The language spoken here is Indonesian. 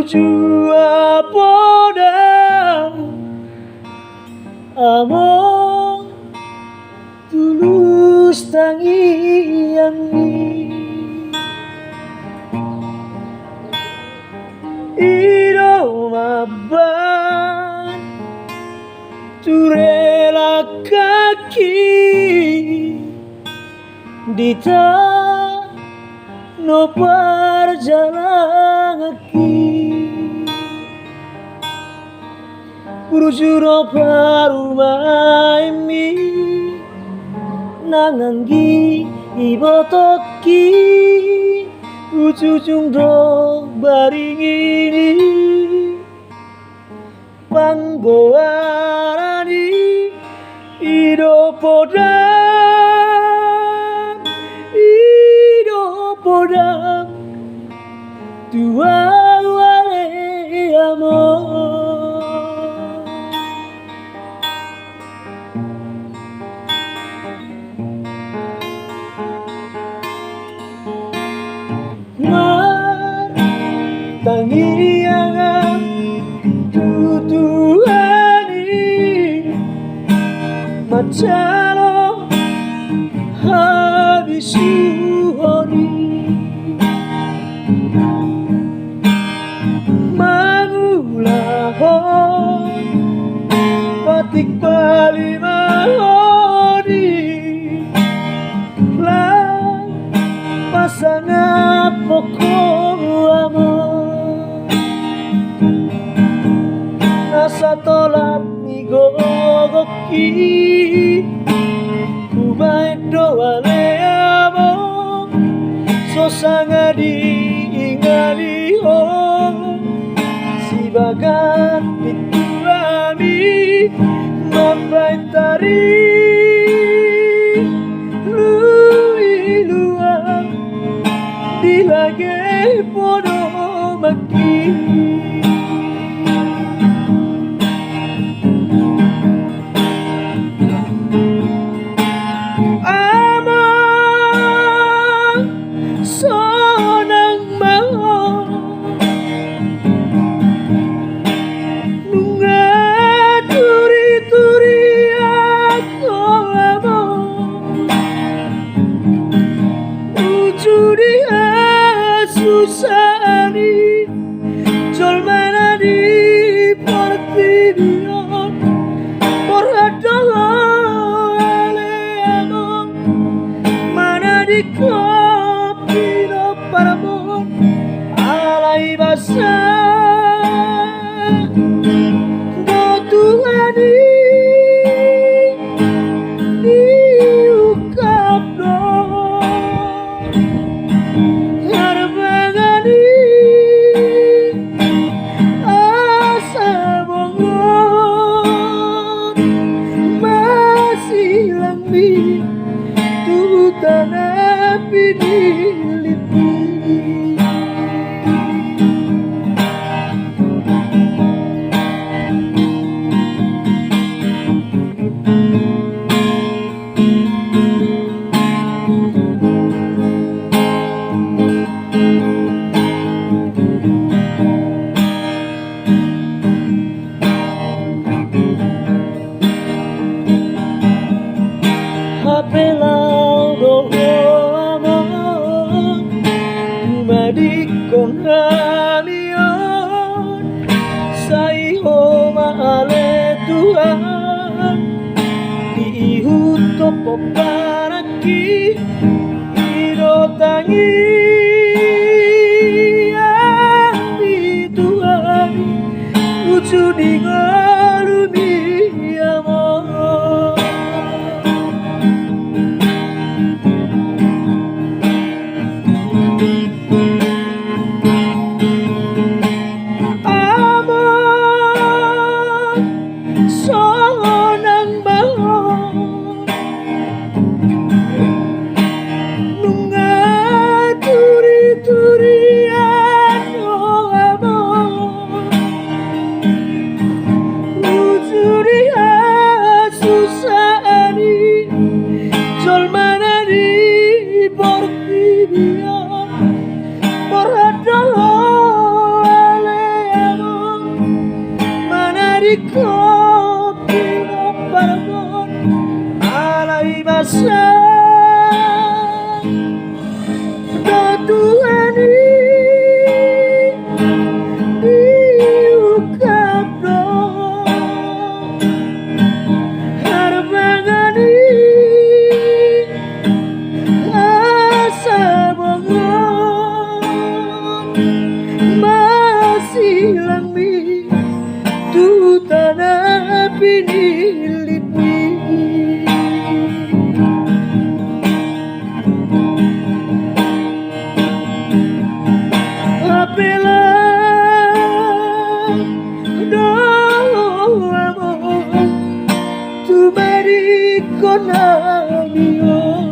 Ujua poda among tulus tangiani Ido maban turela kaki Dita no perjalanan Urujuro parumaimi Nanganggi ibotoki Ujujung do baringini Panggoarani Ido podam Tua wale amor Tangiangan tutuani Macalo habisuhoni Mangulahon patik palimahoni Lang pasangan pokok amor Nasa tolap ni gogoki Kubay doa leamo Sosanga diingani oh Si bagat dituami Mambay tari Lui luang Dilage podo maki Susani Jolmana di Pertibion Borhat Dolok Mana di kopi no paramon Alai basah Do Tuhani Diukap do Poparaki Ido tangi Ami tuani Ucu di Ngolu mi amor Amor Sonang bahon Turian oh amor Uju di kopi Parandung alai masa Tuani diukap dong harbangani asa bongon masih langmi tu tanah pinilitmi apela doa tu beri konamio